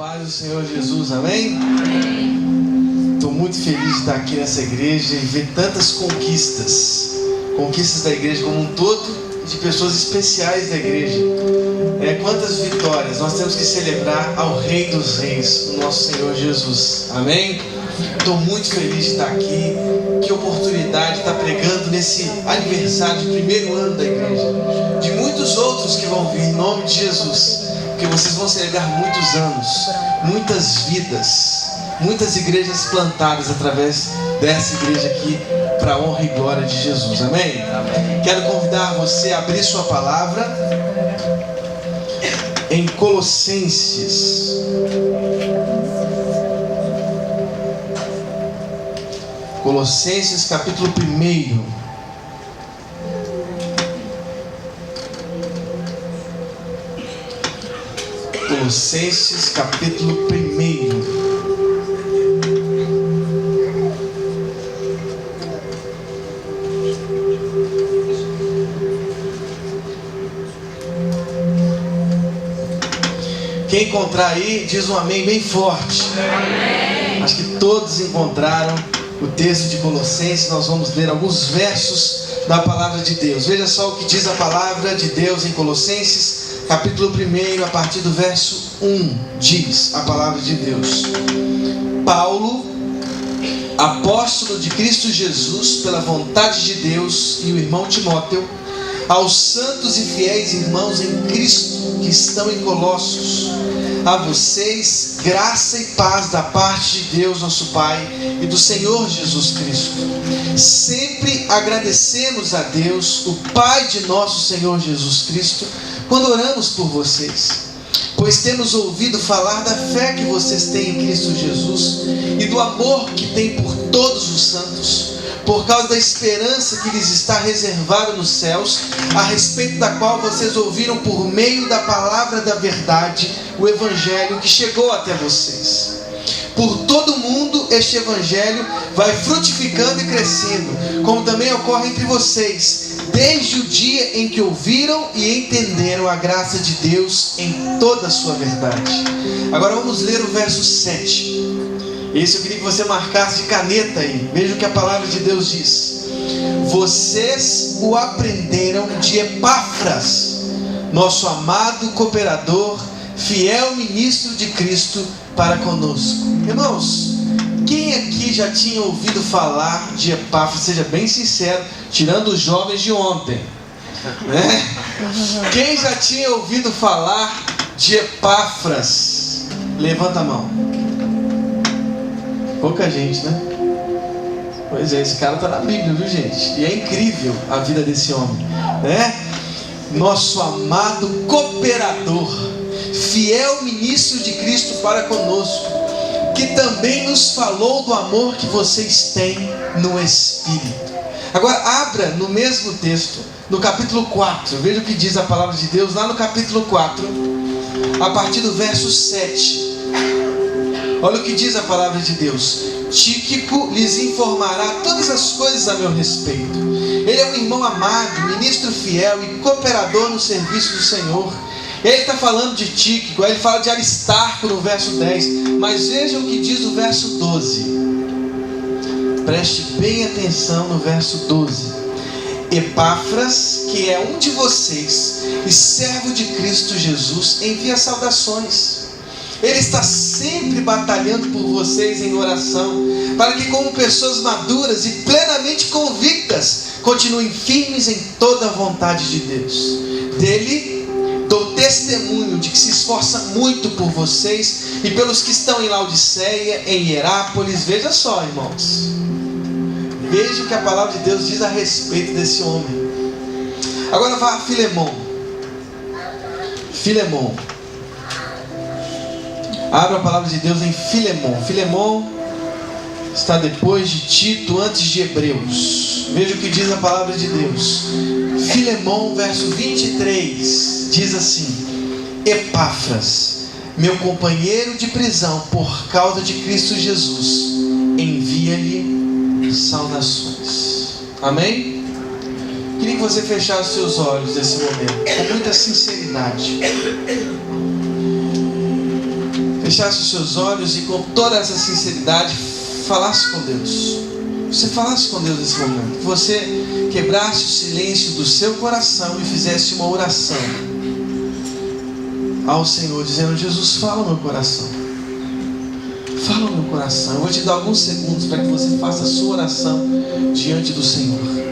paz do Senhor Jesus, amém? Estou muito feliz de estar aqui nessa igreja e ver tantas conquistas da igreja como um todo e de pessoas especiais da igreja. Quantas vitórias nós temos que celebrar ao Rei dos Reis, o nosso Senhor Jesus, amém? Estou muito feliz de estar aqui. Que oportunidade de estar pregando nesse aniversário de primeiro ano da igreja, de muitos outros que vão vir em nome de Jesus, porque vocês vão celebrar muitos anos, muitas vidas, muitas igrejas plantadas através dessa igreja aqui, para a honra e glória de Jesus, amém? Quero convidar você a abrir sua palavra em Colossenses. Colossenses capítulo 1. Colossenses capítulo 1. Quem encontrar aí, diz um amém bem forte. Amém. Acho que todos encontraram o texto de Colossenses. Nós vamos ler alguns versos da palavra de Deus. Veja só o que diz a palavra de Deus em Colossenses, capítulo 1, a partir do verso 1. Diz a palavra de Deus: Paulo, apóstolo de Cristo Jesus, pela vontade de Deus, e o irmão Timóteo, aos santos e fiéis irmãos em Cristo que estão em Colossos, a vocês graça e paz da parte de Deus nosso Pai e do Senhor Jesus Cristo. Sempre agradecemos a Deus, o Pai de nosso Senhor Jesus Cristo, quando oramos por vocês, pois temos ouvido falar da fé que vocês têm em Cristo Jesus e do amor que têm por todos os santos, por causa da esperança que lhes está reservada nos céus, a respeito da qual vocês ouviram por meio da palavra da verdade, o Evangelho que chegou até vocês. Por todo o mundo este Evangelho vai frutificando e crescendo, como também ocorre entre vocês, desde o dia em que ouviram e entenderam a graça de Deus em toda a sua verdade. Agora vamos ler o verso 7. Esse eu queria que você marcasse de caneta aí. Veja o que a palavra de Deus diz: vocês o aprenderam de Epáfras, nosso amado cooperador, fiel ministro de Cristo para conosco. Irmãos, quem aqui já tinha ouvido falar de Epáfras? Seja bem sincero, tirando os jovens de ontem, né? Quem já tinha ouvido falar de Epáfras? Levanta a mão. Pouca gente, né? Pois é, esse cara está na Bíblia, viu, gente? E é incrível a vida desse homem, né? Nosso amado cooperador, fiel ministro de Cristo para conosco, que também nos falou do amor que vocês têm no Espírito. Agora abra no mesmo texto, no capítulo 4, veja o que diz a palavra de Deus lá no capítulo 4, a partir do verso 7. Olha o que diz a palavra de Deus: Tíquico lhes informará todas as coisas a meu respeito. Ele é um irmão amado, ministro fiel e cooperador no serviço do Senhor. Ele está falando de Tíquico, aí ele fala de Aristarco no verso 10. Mas veja o que diz o verso 12. Preste bem atenção no verso 12. Epáfras, que é um de vocês e servo de Cristo Jesus, envia saudações. Ele está sempre batalhando por vocês em oração, para que como pessoas maduras e plenamente convictas, continuem firmes em toda a vontade de Deus. Dele dou testemunho de que se esforça muito por vocês e pelos que estão em Laodiceia, em Hierápolis. Veja só, irmãos, veja o que a palavra de Deus diz a respeito desse homem. Agora vá a Filemon. Abra a palavra de Deus em Filemon. Filemon está depois de Tito, antes de Hebreus. Veja o que diz a palavra de Deus. Filemon, verso 23, diz assim: Epáfras, meu companheiro de prisão por causa de Cristo Jesus, envia-lhe saudações. Amém? Queria que você fechasse seus olhos nesse momento, com muita sinceridade. fechasse os seus olhos e com toda essa sinceridade falasse com Deus. Você falasse com Deus nesse momento. Que você quebrasse o silêncio do seu coração e fizesse uma oração ao Senhor, dizendo: Jesus, fala no meu coração. Fala no meu coração. Eu vou te dar alguns segundos para que você faça a sua oração diante do Senhor.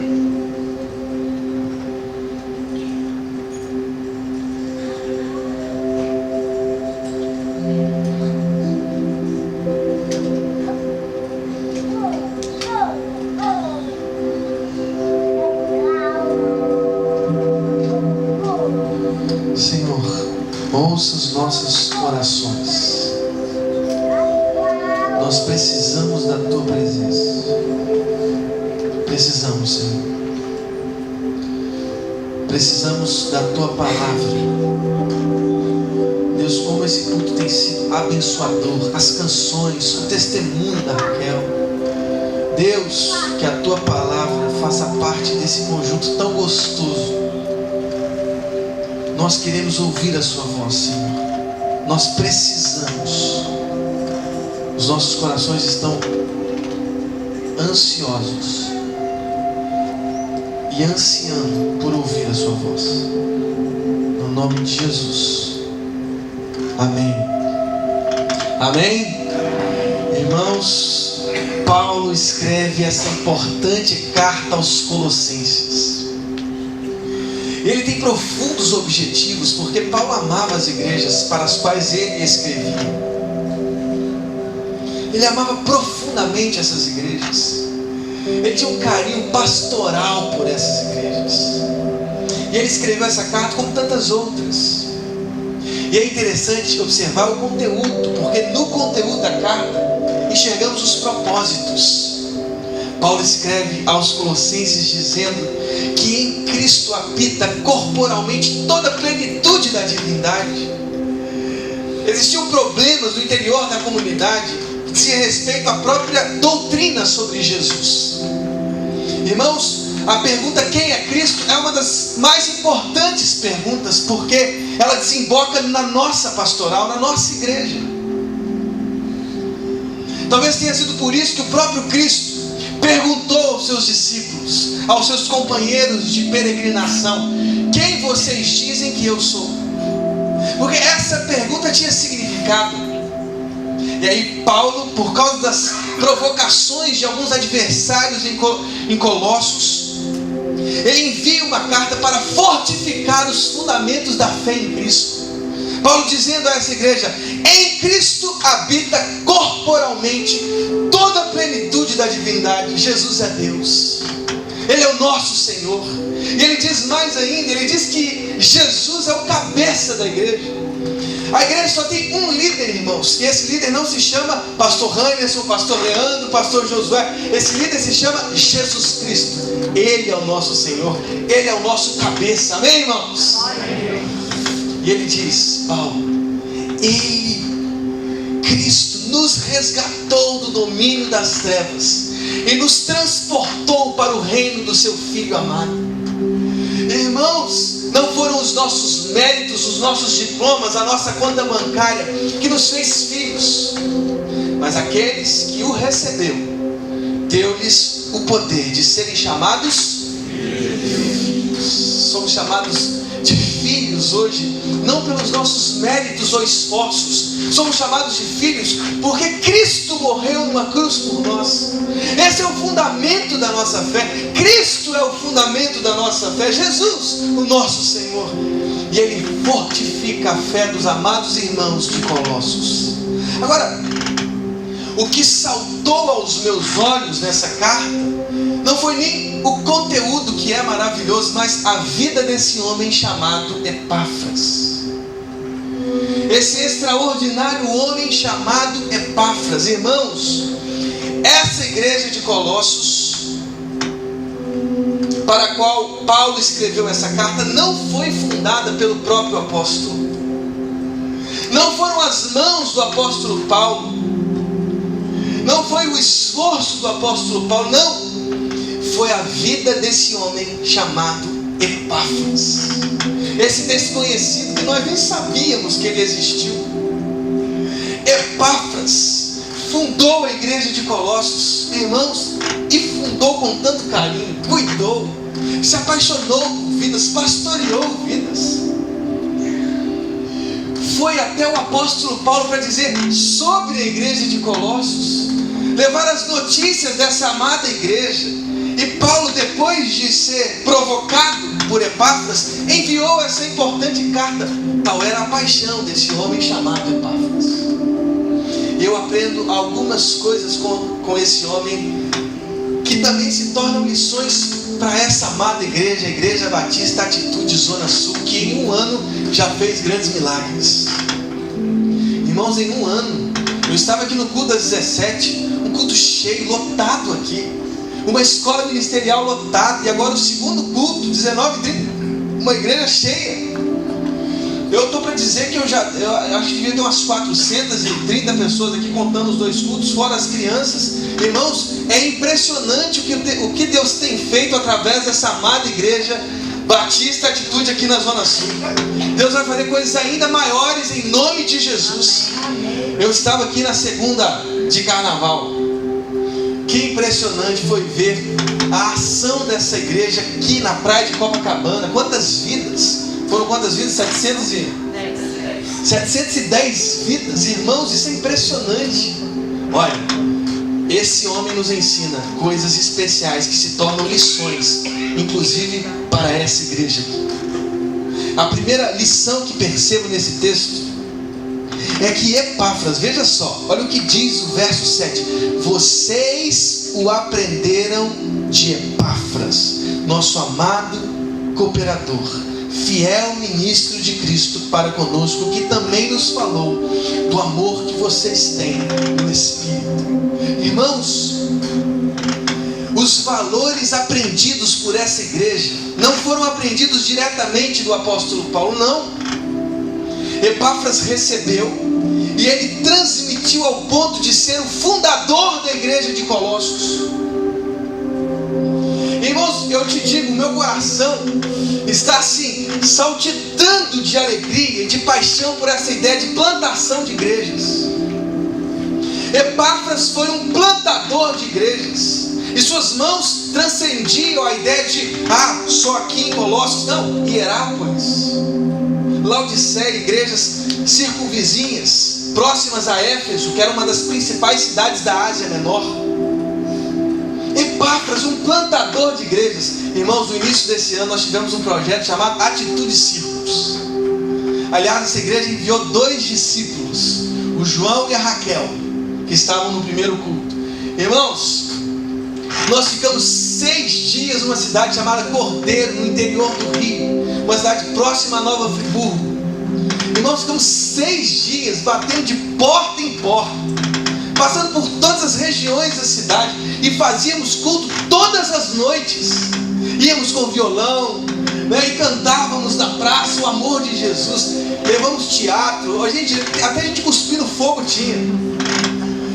Ouça as nossas orações. Nós precisamos da Tua presença. Precisamos, Senhor. Precisamos da Tua palavra. Deus, como esse culto tem sido abençoador. As canções, o testemunho da Raquel. Deus, que a Tua palavra faça parte desse conjunto tão gostoso. Nós queremos ouvir a Sua voz, Senhor. Nós precisamos. Os nossos corações estão ansiosos e ansiando por ouvir a Sua voz. No nome de Jesus. Amém. Amém? Irmãos, Paulo escreve essa importante carta aos Colossenses. Ele tem profundos objetivos, porque Paulo amava as igrejas para as quais ele escrevia. Ele amava profundamente essas igrejas. Ele tinha um carinho pastoral por essas igrejas. E ele escreveu essa carta como tantas outras. E é interessante observar o conteúdo, porque no conteúdo da carta enxergamos os propósitos. Paulo escreve aos Colossenses dizendo que em Cristo habita corporalmente toda a plenitude da divindade. Existiam problemas no interior da comunidade que dizia respeito à própria doutrina sobre Jesus. Irmãos, a pergunta quem é Cristo é uma das mais importantes perguntas, porque ela desemboca na nossa pastoral, na nossa igreja. Talvez tenha sido por isso que o próprio Cristo perguntou aos seus discípulos, aos seus companheiros de peregrinação: quem vocês dizem que eu sou? Porque essa pergunta tinha significado. E aí Paulo, por causa das provocações de alguns adversários em Colossos, ele envia uma carta para fortificar os fundamentos da fé em Cristo. Paulo dizendo a essa igreja: em Cristo habita corporalmente toda a plenitude da divindade. Jesus é Deus, Ele é o nosso Senhor. E ele diz mais ainda, ele diz que Jesus é o cabeça da igreja. A igreja só tem um líder, irmãos, e esse líder não se chama pastor Anderson, pastor Leandro, pastor Josué. Esse líder se chama Jesus Cristo. Ele é o nosso Senhor, Ele é o nosso cabeça. Amém, irmãos? E ele diz, Paulo, Cristo nos resgatou do domínio das trevas e nos transportou para o reino do seu Filho amado. Irmãos, não foram os nossos méritos, os nossos diplomas, a nossa conta bancária que nos fez filhos, mas aqueles que o recebeu, deu-lhes o poder de serem chamados filhos. Somos chamados de filhos hoje, não pelos nossos méritos ou esforços. Somos chamados de filhos porque Cristo morreu numa cruz por nós. Esse é o fundamento da nossa fé. Cristo é o fundamento da nossa fé. Jesus, o nosso Senhor. E Ele fortifica a fé dos amados irmãos de Colossos. Agora, o que saltou aos meus olhos nessa carta não foi nem o conteúdo, que é maravilhoso, mas a vida desse homem chamado Epáfras. Esse extraordinário homem chamado Epáfras. Irmãos, essa igreja de Colossos, para a qual Paulo escreveu essa carta, não foi fundada pelo próprio apóstolo. Não foram as mãos do apóstolo Paulo. Não foi o esforço do apóstolo Paulo, não. Foi a vida desse homem chamado Epáfras. Esse desconhecido que nós nem sabíamos que ele existiu. Epáfras fundou a igreja de Colossos, irmãos, e fundou com tanto carinho, cuidou, se apaixonou por vidas, pastoreou vidas. Foi até o apóstolo Paulo para dizer sobre a igreja de Colossos, levar as notícias dessa amada igreja. E Paulo, depois de ser provocado por Epáfras, enviou essa importante carta. Tal era a paixão desse homem chamado Epáfras. Eu aprendo algumas coisas com esse homem que também se tornam lições para essa amada igreja, a Igreja Batista Atitude Zona Sul, que em um ano já fez grandes milagres. Irmãos, em um ano, eu estava aqui no culto das 17, um culto cheio, lotado aqui, uma escola ministerial lotada, e agora o segundo culto, 19h30, uma igreja cheia. Eu estou para dizer que eu acho que devia ter umas 430 pessoas aqui contando os 2 cultos, fora as crianças. Irmãos, é impressionante o que Deus tem feito através dessa amada igreja Batista Atitude aqui na Zona Sul. Deus vai fazer coisas ainda maiores em nome de Jesus. Eu estava aqui na segunda de carnaval. Que impressionante foi ver a ação dessa igreja aqui na praia de Copacabana. Quantas vidas? Foram quantas vidas? 710 vidas, irmãos, isso é impressionante. Olha, esse homem nos ensina coisas especiais que se tornam lições, inclusive para essa igreja. A primeira lição que percebo nesse texto é que Epáfras, veja só, olha o que diz o verso 7: vocês o aprenderam de Epáfras, nosso amado cooperador, fiel ministro de Cristo para conosco, que também nos falou do amor que vocês têm no Espírito. Irmãos, os valores aprendidos por essa igreja não foram aprendidos diretamente do apóstolo Paulo, não. Epáfras recebeu e ele transmitiu ao ponto de ser o fundador da igreja de Colossos. Irmãos, eu te digo, meu coração está assim, saltitando de alegria e de paixão por essa ideia de plantação de igrejas. Epáfras foi um plantador de igrejas, e suas mãos transcendiam a ideia de, só aqui em Colossos, não, Hierápolis, Laodiceia, igrejas circunvizinhas, próximas a Éfeso, que era uma das principais cidades da Ásia Menor. Epáfras, um plantador de igrejas. Irmãos, no início desse ano nós tivemos um projeto chamado Atitude Círculos. Aliás, essa igreja enviou 2 discípulos, o João e a Raquel, que estavam no primeiro culto. Irmãos, nós ficamos 6 dias numa cidade chamada Cordeiro, no interior do Rio, uma cidade próxima a Nova Friburgo. Irmãos, ficamos 6 dias batendo de porta em porta, passando por todas as regiões da cidade, e fazíamos culto todas as noites. Íamos com violão, e cantávamos na praça o amor de Jesus. Levamos teatro, até a gente cuspindo fogo tinha.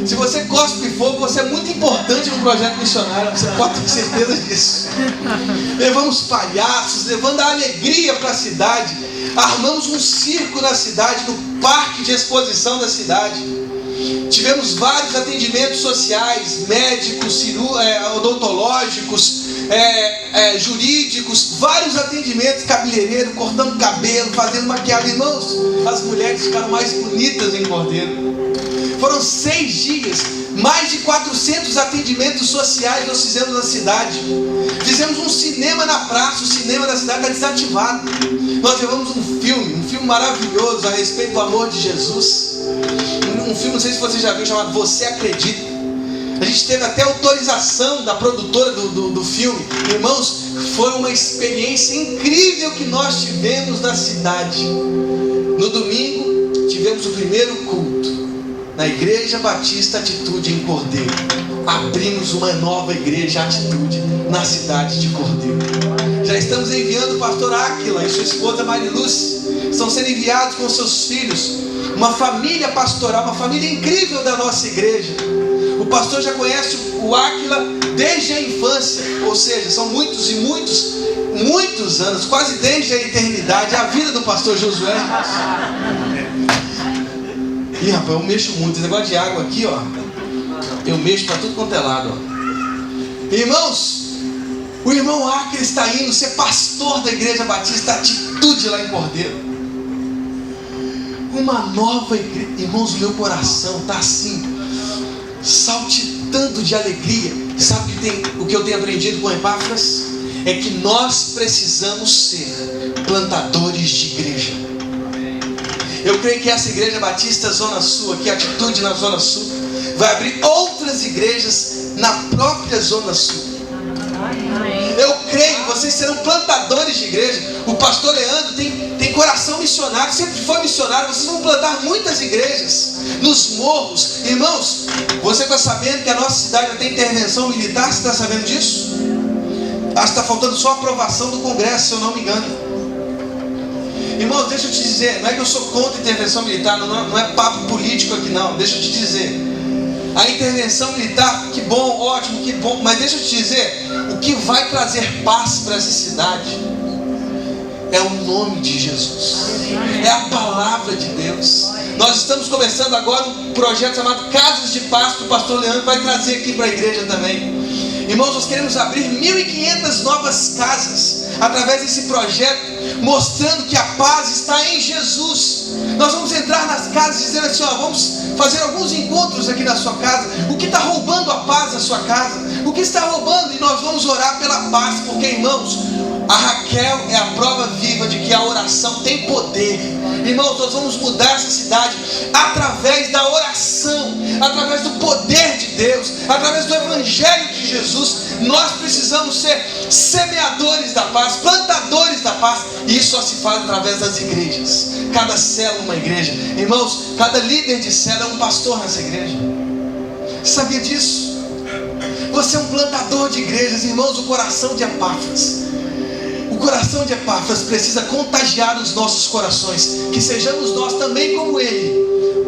Se você cospe fogo, você é muito importante no projeto missionário, você pode ter certeza disso. Levamos palhaços, levando a alegria para a cidade. Armamos um circo na cidade, no parque de exposição da cidade. Tivemos vários atendimentos sociais, médicos, odontológicos, jurídicos, vários atendimentos, cabeleireiro, cortando cabelo, fazendo maquiagem. Irmãos, as mulheres ficaram mais bonitas em Cordeiro. Foram 6 dias, mais de 400 atendimentos sociais nós fizemos na cidade. Fizemos um cinema na praça, o cinema da cidade está desativado. Nós levamos um filme maravilhoso a respeito do amor de Jesus. Um filme, não sei se você já viu, chamado Você Acredita. A gente teve até autorização da produtora do filme. Irmãos, foi uma experiência incrível que nós tivemos na cidade. No domingo, tivemos o primeiro culto na Igreja Batista Atitude em Cordeiro. Abrimos uma nova igreja Atitude na cidade de Cordeiro. Já estamos enviando o pastor Áquila e sua esposa Marilúcia. Estão sendo enviados com seus filhos. Uma família pastoral, uma família incrível da nossa igreja. O pastor já conhece o Áquila desde a infância, ou seja, são muitos e muitos anos, quase desde a eternidade, a vida do pastor Josué. Ih, rapaz, eu mexo muito. Esse negócio de água aqui, ó, eu mexo para tudo quanto é lado, ó. Irmãos, o irmão Acre está indo ser pastor da Igreja Batista Atitude lá em Cordeiro. Uma nova igreja. Irmãos, meu coração está assim, saltitando de alegria. Sabe o que eu tenho aprendido com Epáfras? É que nós precisamos ser plantadores de igreja. Eu creio que essa Igreja Batista Zona Sul, aqui, Atitude na Zona Sul, vai abrir outras igrejas na própria Zona Sul. Eu creio que vocês serão plantadores de igreja. O pastor Leandro tem coração missionário, sempre foi missionário. Vocês vão plantar muitas igrejas nos morros. Irmãos, você está sabendo que a nossa cidade já tem intervenção militar? Você está sabendo disso? Acho que está faltando só a aprovação do Congresso, se eu não me engano. Irmãos, deixa eu te dizer, não é que eu sou contra a intervenção militar, não é papo político aqui não. Deixa eu te dizer, a intervenção militar, que bom, ótimo, que bom. Mas deixa eu te dizer, o que vai trazer paz para essa cidade é o nome de Jesus, é a palavra de Deus. Nós estamos começando agora um projeto chamado Casas de Paz, que o pastor Leandro vai trazer aqui para a igreja também. Irmãos, nós queremos abrir 1.500 novas casas através desse projeto, mostrando que a paz está em Jesus. Nós vamos entrar nas casas dizendo assim, ó, vamos fazer alguns encontros aqui na sua casa. O que está roubando a paz na sua casa? O que está roubando? E nós vamos orar pela paz, porque, irmãos, a Raquel é a prova viva de que a oração tem poder. Irmãos, nós vamos mudar essa cidade através da oração, através do poder de Deus, através do Evangelho de Jesus. Nós precisamos ser semeadores da paz, plantadores da paz. E isso só se faz através das igrejas. Cada célula uma igreja. Irmãos, cada líder de célula é um pastor nessa igreja. Sabia disso? Você é um plantador de igrejas. Irmãos, o coração de Epáfras, o coração de Epáfras precisa contagiar os nossos corações. Que sejamos nós também como ele,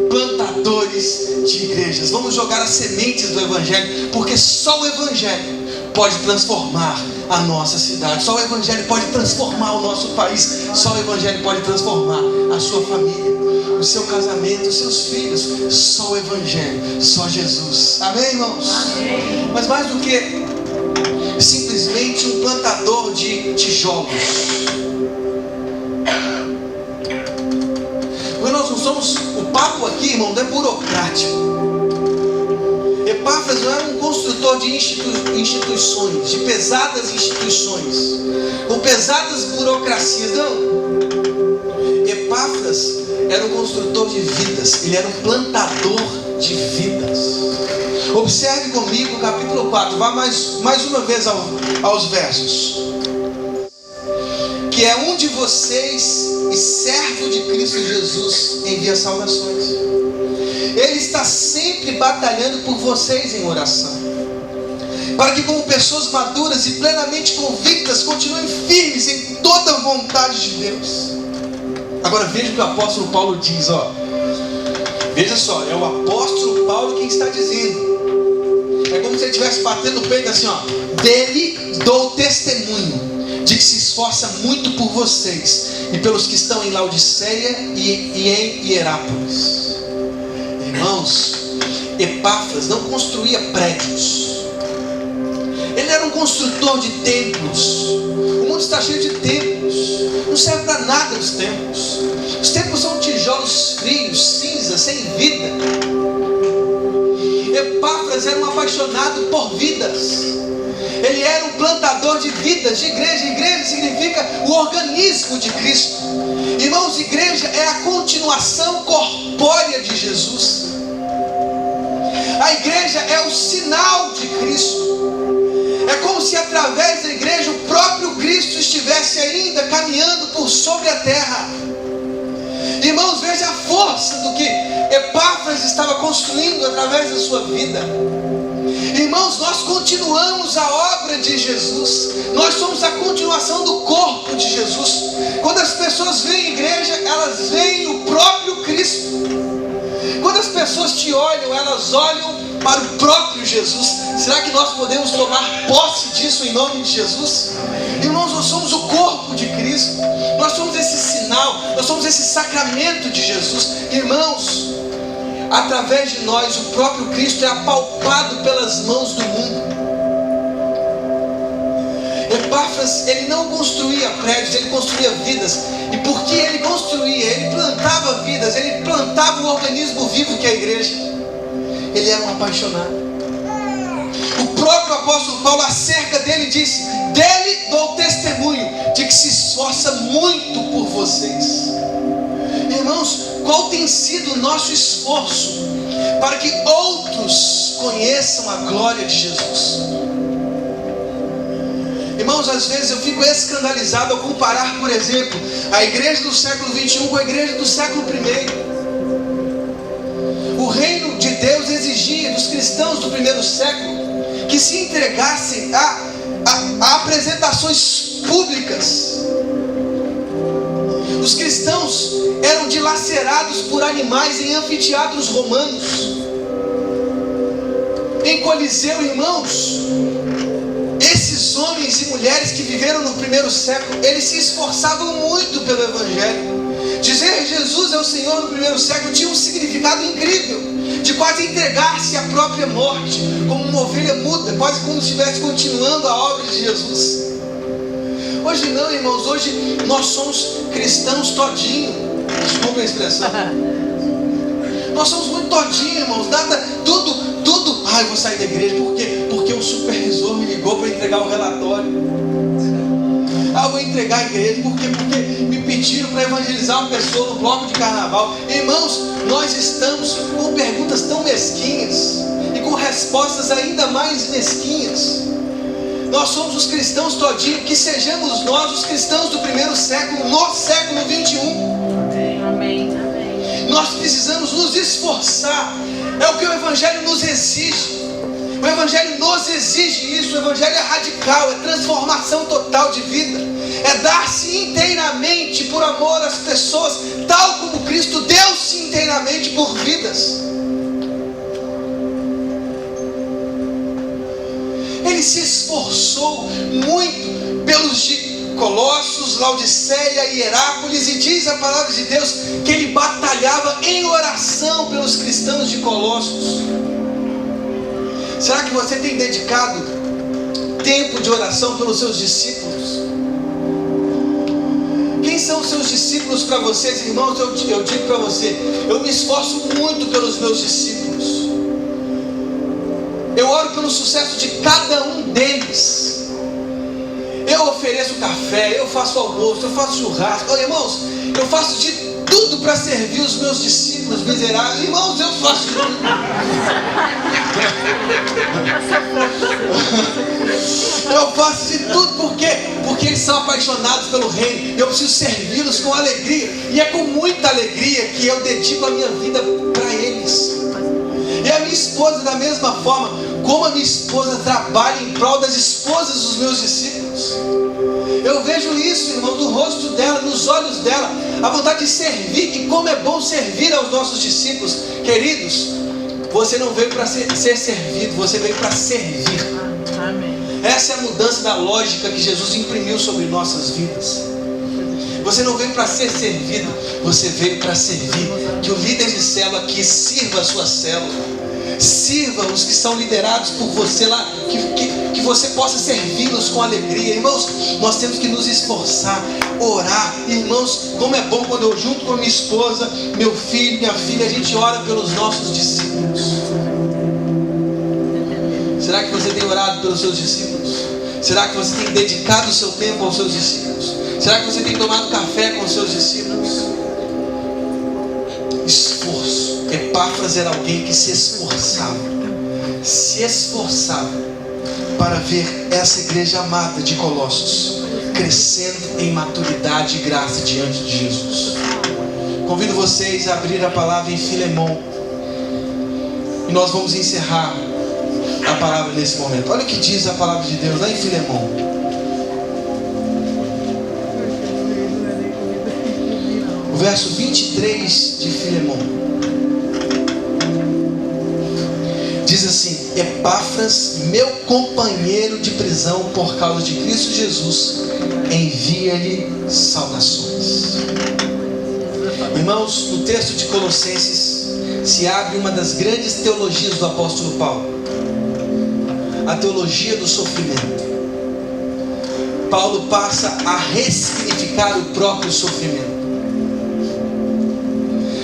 plantadores de igrejas. Vamos jogar as sementes do Evangelho, porque só o Evangelho pode transformar a nossa cidade. Só o Evangelho pode transformar o nosso país. Só o Evangelho pode transformar a sua família, o seu casamento, os seus filhos. Só o Evangelho, só Jesus. Amém, irmãos? Amém. Mas mais do que simplesmente um plantador de tijolos, porque nós não somos, o papo aqui, irmão, não é burocrático. Epáfras não era um construtor de instituições, de pesadas instituições, ou pesadas burocracias, não. Epáfras era um construtor de vidas, ele era um plantador de vidas. Observe comigo o capítulo 4, vá mais uma vez aos versos. Que é um de vocês e servo de Cristo Jesus, envia saudações. Ele está sempre batalhando por vocês em oração, para que como pessoas maduras e plenamente convictas, continuem firmes em toda a vontade de Deus. Agora veja o que o apóstolo Paulo diz, ó. Veja só, é o apóstolo Paulo quem está dizendo. É como se ele estivesse batendo no peito assim, ó. Dele dou testemunho de que se esforça muito por vocês e pelos que estão em Laodiceia e em Hierápolis. Irmãos, Epáfras não construía prédios. Ele era um construtor de templos. O mundo está cheio de templos. Não serve para nada os templos. Os templos são tijolos frios, cinza, sem vida. Epáfras era um apaixonado por vidas. Ele era um plantador de vidas, de igreja. Igreja significa o organismo de Cristo. Irmãos, igreja é a continuação corpórea de Jesus. A igreja é o sinal de Cristo. É como se através da igreja o próprio Cristo estivesse ainda caminhando por sobre a terra. Irmãos, veja a força do que Epáfras estava construindo através da sua vida. Irmãos, nós continuamos a obra de Jesus. Nós somos a continuação do corpo de Jesus. Quando as pessoas veem a igreja, elas veem o próprio Cristo. Quando as pessoas te olham, elas olham para o próprio Jesus. Será que nós podemos tomar posse disso em nome de Jesus? Irmãos, nós somos o corpo de Cristo. Nós somos esse sinal, nós somos esse sacramento de Jesus. Irmãos, através de nós, o próprio Cristo é apalpado pelas mãos do mundo. Epáfras, ele não construía prédios, ele construía vidas. E porque ele construía, ele plantava vidas, ele plantava o organismo vivo que é a igreja. Ele era um apaixonado. O próprio apóstolo Paulo, acerca dele, disse: dele dou testemunho de que se esforça muito por vocês. Irmãos, qual tem sido o nosso esforço para que outros conheçam a glória de Jesus? Irmãos, às vezes eu fico escandalizado ao comparar, por exemplo, a igreja do século 21 com a igreja do século 1. O reino de Deus exigia dos cristãos do primeiro século que se entregassem a apresentações públicas. Os cristãos eram dilacerados por animais em anfiteatros romanos, em Coliseu. Irmãos, esses homens e mulheres que viveram no primeiro século, eles se esforçavam muito pelo Evangelho. Dizer Jesus é o Senhor no primeiro século tinha um significado incrível, de quase entregar-se à própria morte, como uma ovelha muda, quase como se estivesse continuando a obra de Jesus. Hoje não, irmãos, hoje nós somos cristãos todinho. Desculpa a expressão. Nós somos muito todinho, irmãos. Nada, tudo. Eu vou sair da igreja porque o supervisor me ligou para entregar o relatório. Eu vou entregar a igreja porque me pediram para evangelizar uma pessoa no bloco de carnaval. Irmãos, nós estamos com perguntas tão mesquinhas e com respostas ainda mais mesquinhas. Nós somos os cristãos todinho, que sejamos nós os cristãos do primeiro século, no século 21. Amém. Nós precisamos nos esforçar. É o que o Evangelho nos exige. O Evangelho nos exige isso. O Evangelho é radical, é transformação total de vida, é dar-se inteiramente por amor às pessoas, tal como Cristo deu-se inteiramente por vidas. Ele se esforçou muito pelos de Colossos, Laodiceia e Hierápolis, e diz a palavra de Deus que ele batalhava em oração pelos cristãos de Colossos. Será que você tem dedicado tempo de oração pelos seus discípulos? Quem são os seus discípulos para vocês, irmãos? Eu digo para você, eu me esforço muito pelos meus discípulos. Eu oro pelo sucesso de cada um deles. Eu ofereço café, eu faço almoço, eu faço churrasco. Oh, irmãos, eu faço de tudo para servir os meus discípulos miseráveis. Irmãos, eu faço de tudo. Eu faço de tudo porque eles são apaixonados pelo reino. Eu preciso servi-los com alegria. E é com muita alegria que eu dedico a minha vida para eles. E a minha esposa, da mesma forma, como a minha esposa trabalha em prol das esposas dos meus discípulos. Eu vejo isso, irmão, no rosto dela, nos olhos dela, a vontade de servir. E como é bom servir aos nossos discípulos. Queridos, você não veio para ser servido, você veio para servir. Amém. Essa é a mudança da lógica que Jesus imprimiu sobre nossas vidas. Você não veio para ser servido, você veio para servir. Que o líder de célula aqui sirva a sua célula. Sirva os que são liderados por você lá, que você possa servi-los com alegria. Irmãos, nós temos que nos esforçar, orar. Irmãos, como é bom quando eu junto com a minha esposa, meu filho, minha filha, a gente ora pelos nossos discípulos. Será que você tem orado pelos seus discípulos? Será que você tem dedicado o seu tempo aos seus discípulos? Será que você tem tomado café com os seus discípulos? Esforço. Epáfras era alguém que se esforçava para ver essa igreja amada de Colossos crescendo em maturidade e graça diante de Jesus. Convido vocês a abrir a palavra em Filemão, e nós vamos encerrar a palavra nesse momento. Olha o que diz a palavra de Deus lá em Filemão. O verso 23 de Filemão diz assim: Epáfras, meu companheiro de prisão por causa de Cristo Jesus, envia-lhe saudações. Irmãos, no texto de Colossenses se abre uma das grandes teologias do apóstolo Paulo, a teologia do sofrimento. Paulo passa a ressignificar o próprio sofrimento.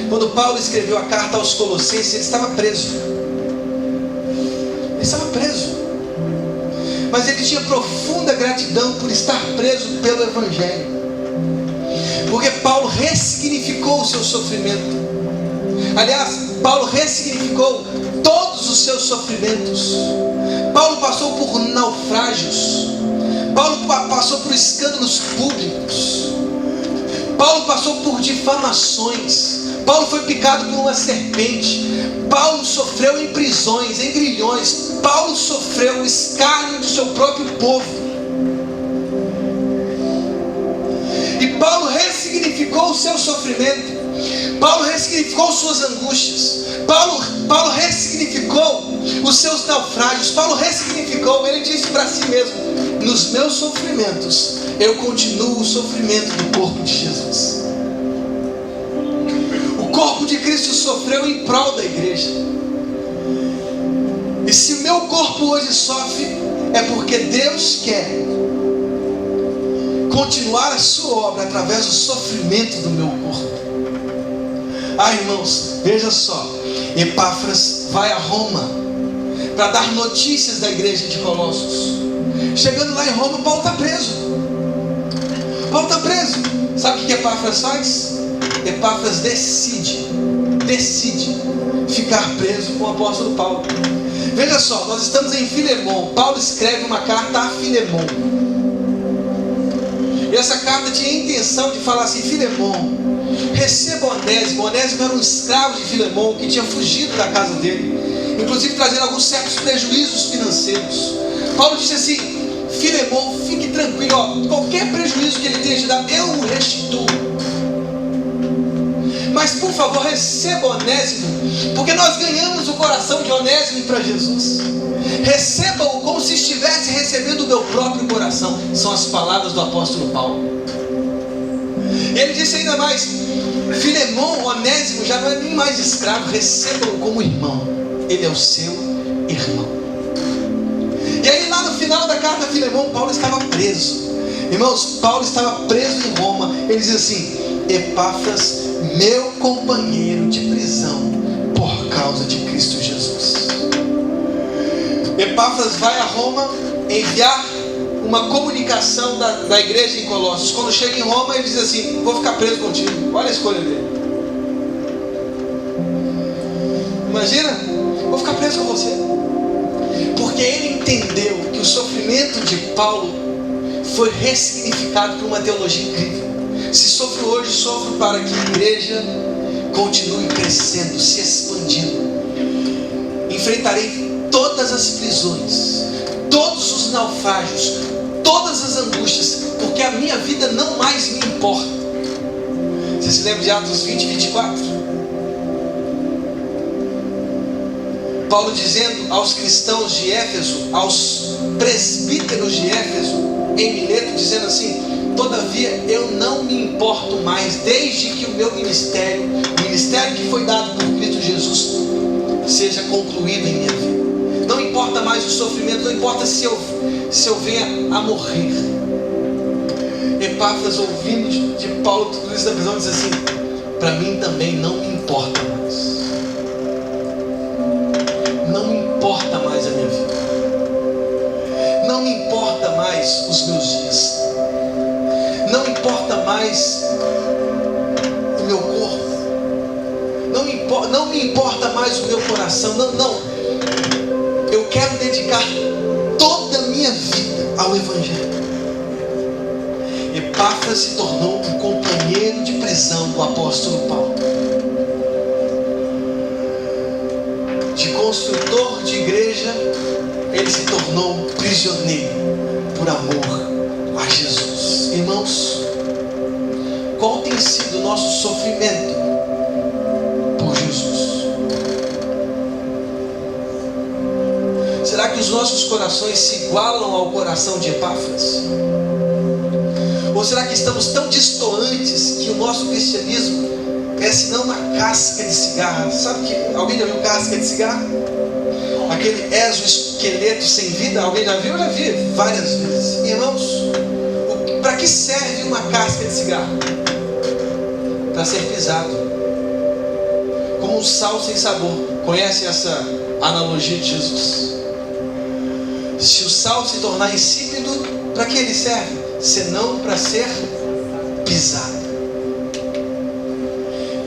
Quando Paulo escreveu a carta aos Colossenses, ele estava preso. Ele estava preso. Mas ele tinha profunda gratidão por estar preso pelo Evangelho. Porque Paulo ressignificou o seu sofrimento. Aliás, Paulo ressignificou todos os seus sofrimentos. Paulo passou por naufrágios. Paulo passou por escândalos públicos. Paulo passou por difamações. Paulo foi picado por uma serpente. Paulo sofreu em prisões, em grilhões. Paulo sofreu o escárnio do seu próprio povo. E Paulo ressignificou o seu sofrimento. Paulo ressignificou suas angústias. Paulo ressignificou os seus naufrágios. Paulo ressignificou, ele disse para si mesmo: nos meus sofrimentos, eu continuo o sofrimento do corpo de Jesus. O corpo de Cristo sofreu em prol da igreja. E se o meu corpo hoje sofre, é porque Deus quer continuar a sua obra através do sofrimento do meu corpo. Irmãos, veja só, Epáfras vai a Roma para dar notícias da igreja de Colossos. Chegando lá em Roma, Paulo está preso. Sabe o que Epáfras faz? Epáfras decide ficar preso com o apóstolo Paulo. Veja só, nós estamos em Filemon. Paulo escreve uma carta a Filemon. E essa carta tinha a intenção de falar assim: Filemon, receba Onésimo. Onésimo era um escravo de Filemon que tinha fugido da casa dele, inclusive trazendo alguns certos prejuízos financeiros. Paulo disse assim: Filemon, fique tranquilo, qualquer prejuízo que ele tenha te dado, eu o restituo. Mas por favor, receba Onésimo, porque nós ganhamos o coração de Onésimo para Jesus. Receba-o como se estivesse recebendo o meu próprio coração. São as palavras do apóstolo Paulo. E ele disse ainda mais: Filemon, Onésimo já não é nem mais escravo, receba-o como irmão. Ele é o seu irmão. E aí lá no final da carta a Filemon, Paulo estava preso. Irmãos, Paulo estava preso em Roma. Ele diz assim: Epáfras, meu companheiro de prisão por causa de Cristo Jesus. Epáfras vai a Roma enviar uma comunicação da igreja em Colossos. Quando chega em Roma, ele diz assim: vou ficar preso contigo. Olha a escolha dele. Imagina, vou ficar preso com você. Porque ele entendeu que o sofrimento de Paulo foi ressignificado por uma teologia incrível. Se sofro hoje, sofro para que a igreja continue crescendo, se expandindo. Enfrentarei todas as prisões, todos os naufrágios, todas as angústias, porque a minha vida não mais me importa. Você se lembra de Atos 20, 24? Paulo dizendo aos cristãos de Éfeso, aos presbíteros de Éfeso, em Mileto, dizendo assim: todavia eu não me importo mais, desde que o meu ministério, o ministério que foi dado por Cristo Jesus, seja concluído em minha vida. Não importa mais o sofrimento, não importa se eu venha a morrer. Epáfras, ouvindo de Paulo tudo isso da prisão, diz assim: para mim também não me importa mais. Não me importa mais a minha vida. Não me importa mais os meus dias. Não importa mais o meu corpo. Não me importa mais o meu coração. Não. Eu quero dedicar toda a minha vida ao Evangelho. Epáfras se tornou um companheiro de prisão do apóstolo Paulo. De construtor de igreja, ele se tornou prisioneiro por amor a Jesus. Irmãos, qual tem sido o nosso sofrimento por Jesus? Será que os nossos corações se igualam ao coração de Epáfras? Ou será que estamos tão distantes que o nosso cristianismo é senão uma casca de cigarro. Sabe que alguém já viu casca de cigarro? Aquele exoesqueleto sem vida, alguém já viu? Eu já vi várias vezes. Irmãos, para que serve uma casca de cigarro? Para ser pisado, como um sal sem sabor. Conhece essa analogia de Jesus? Se o sal se tornar insípido, para que ele serve? Senão para ser pisado.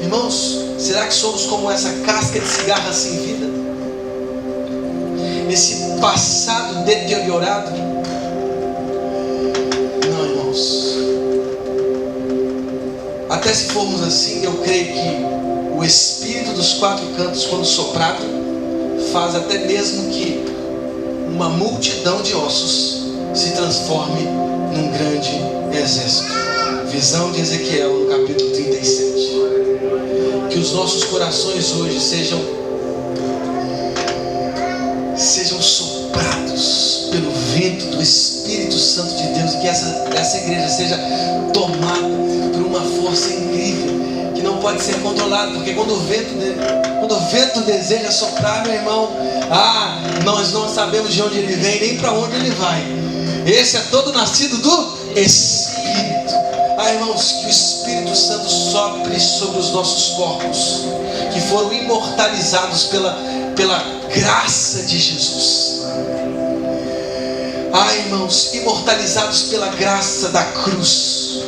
Irmãos, será que somos como essa casca de cigarro sem vida? Esse passado deteriorado? Não, irmãos. Até se formos assim, eu creio que o Espírito dos quatro cantos, quando soprado, faz até mesmo que uma multidão de ossos se transforme num grande exército. Visão de Ezequiel no capítulo 37. Que os nossos corações hoje sejam soprados pelo vento do Espírito Santo de Deus, e que essa igreja seja tomada por uma força incrível que não pode ser controlada, porque quando o vento deseja soprar, meu irmão, nós não sabemos de onde ele vem nem para onde ele vai. Esse é todo nascido do Espírito. Irmãos, que o Espírito Santo sopre sobre os nossos corpos, que foram imortalizados pela graça de Jesus. Irmãos, imortalizados pela graça da cruz,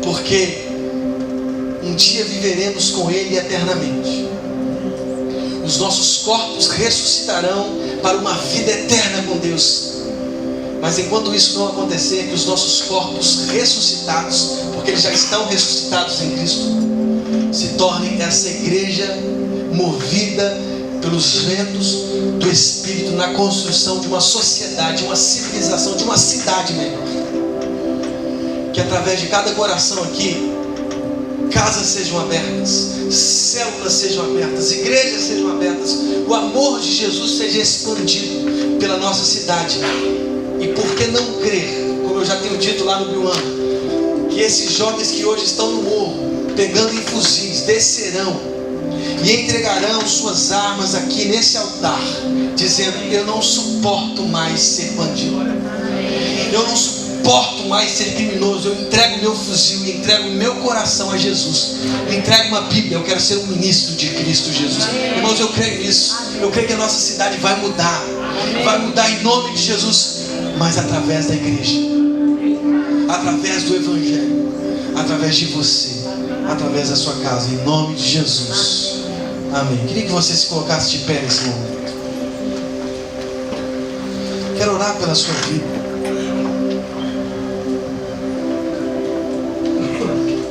porque um dia viveremos com Ele eternamente. Os nossos corpos ressuscitarão para uma vida eterna com Deus. Mas enquanto isso não acontecer, que os nossos corpos ressuscitados, porque eles já estão ressuscitados em Cristo, se tornem essa igreja movida pelos ventos do Espírito na construção de uma sociedade, uma civilização, de uma cidade mesmo. Que através de cada coração aqui, casas sejam abertas, células sejam abertas, igrejas sejam abertas, o amor de Jesus seja expandido pela nossa cidade. E por que não crer, como eu já tenho dito lá no Biuan, que esses jovens que hoje estão no morro, pegando em fuzis, descerão e entregarão suas armas aqui nesse altar, dizendo: eu não suporto mais ser bandido, eu não suporto mais ser criminoso, eu entrego meu fuzil e entrego meu coração a Jesus, eu entrego uma Bíblia, eu quero ser um ministro de Cristo Jesus. Irmãos, eu creio nisso, eu creio que a nossa cidade vai mudar em nome de Jesus, mas através da igreja, através do Evangelho, através de você, através da sua casa, em nome de Jesus. Amém. Queria que você se colocasse de pé nesse momento. Quero orar pela sua vida.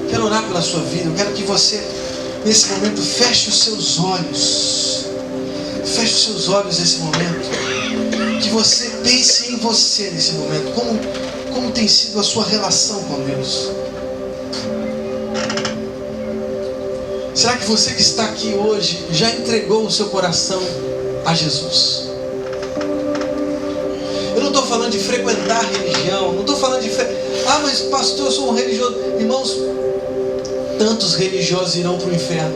Quero orar pela sua vida. Eu quero que você, nesse momento, feche os seus olhos. Feche os seus olhos nesse momento. Que você pense em você nesse momento. Como tem sido a sua relação com Deus? Será que você que está aqui hoje já entregou o seu coração a Jesus? Eu não estou falando de frequentar a religião, não estou falando de mas pastor, eu sou um religioso. Irmãos, tantos religiosos irão para o inferno.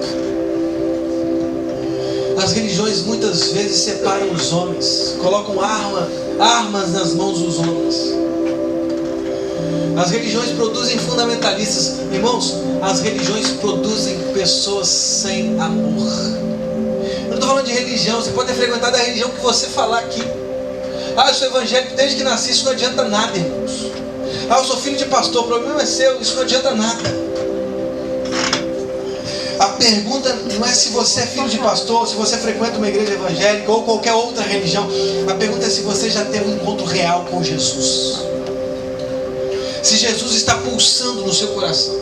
As religiões muitas vezes separam os homens, colocam armas nas mãos dos homens. As religiões produzem fundamentalistas. Irmãos, as religiões produzem pessoas sem amor. Eu não estou falando de religião. Você pode ter frequentado a religião que você falar aqui. Eu sou evangélico desde que nasci. Isso não adianta nada, irmãos. Eu sou filho de pastor. O problema é seu. Isso não adianta nada. A pergunta não é se você é filho de pastor, se você frequenta uma igreja evangélica ou qualquer outra religião. A pergunta é se você já teve um encontro real com Jesus. Se Jesus está pulsando no seu coração.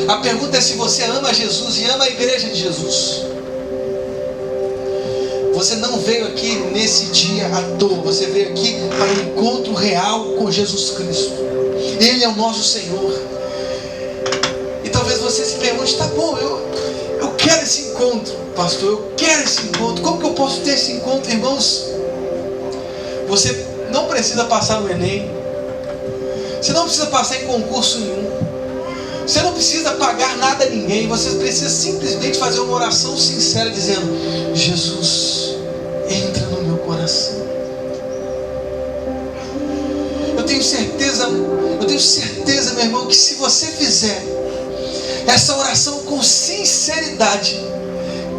A pergunta é se você ama Jesus e ama a igreja de Jesus. Você não veio aqui nesse dia à toa. Você veio aqui para um encontro real com Jesus Cristo. Ele é o nosso Senhor. E talvez você se pergunte: tá bom, eu quero esse encontro, pastor, eu quero esse encontro. Como que eu posso ter esse encontro? Irmãos, você não precisa passar no Enem. Você não precisa passar em concurso nenhum. Você não precisa pagar nada a ninguém. Você precisa simplesmente fazer uma oração sincera dizendo: Jesus, entra no meu coração. Eu tenho certeza, meu irmão, que se você fizer essa oração com sinceridade,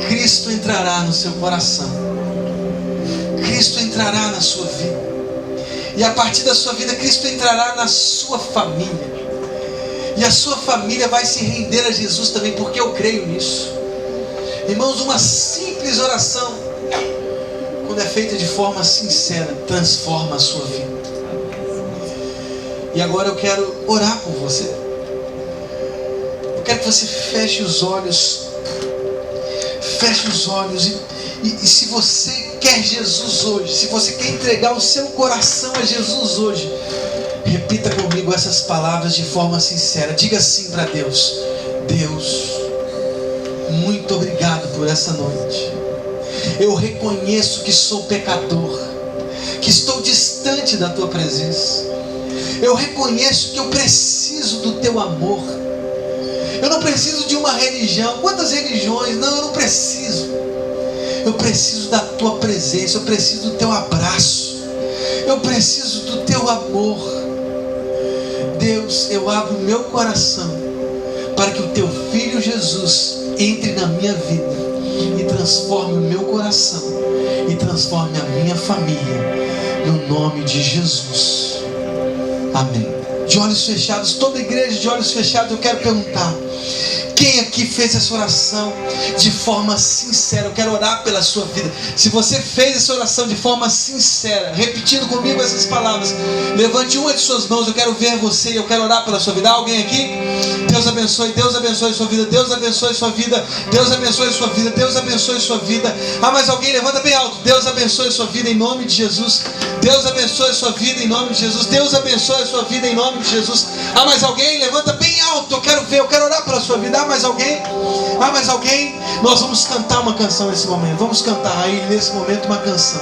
Cristo entrará no seu coração. Cristo entrará na sua vida. E a partir da sua vida, Cristo entrará na sua família. E a sua família vai se render a Jesus também, porque eu creio nisso. Irmãos, uma simples oração, quando é feita de forma sincera, transforma a sua vida. E agora eu quero orar por você. Eu quero que você feche os olhos. Feche os olhos. E se você quer Jesus hoje, se você quer entregar o seu coração a Jesus hoje, repita comigo essas palavras de forma sincera. Diga assim para Deus: Deus, muito obrigado por essa noite. Eu reconheço que sou pecador, que estou distante da tua presença. Eu reconheço que eu preciso do teu amor. Eu não preciso de uma religião. Quantas religiões? Não, eu não preciso. Eu preciso da tua presença. Eu preciso do teu abraço. Eu preciso do teu amor. Deus, eu abro o meu coração para que o teu Filho Jesus entre na minha vida e transforme o meu coração e transforme a minha família, no nome de Jesus. Amém. De olhos fechados, toda a igreja de olhos fechados, eu quero perguntar: quem aqui fez essa oração de forma sincera? Eu quero orar pela sua vida. Se você fez essa oração de forma sincera, repetindo comigo essas palavras, levante uma de suas mãos. Eu quero ver você e eu quero orar pela sua vida. Há alguém aqui? Deus abençoe, Deus abençoe sua vida, Deus abençoe sua vida, Deus abençoe sua vida, Deus abençoe sua vida. Há mais alguém? Levanta bem alto. Deus abençoe sua vida em nome de Jesus. Deus abençoe sua vida em nome de Jesus. Deus abençoe sua vida em nome de Jesus. Há mais alguém? Levanta bem alto. Eu quero ver, eu quero orar pela sua vida. Há mais alguém? Há mais alguém? Nós vamos cantar uma canção nesse momento. Vamos cantar aí nesse momento uma canção.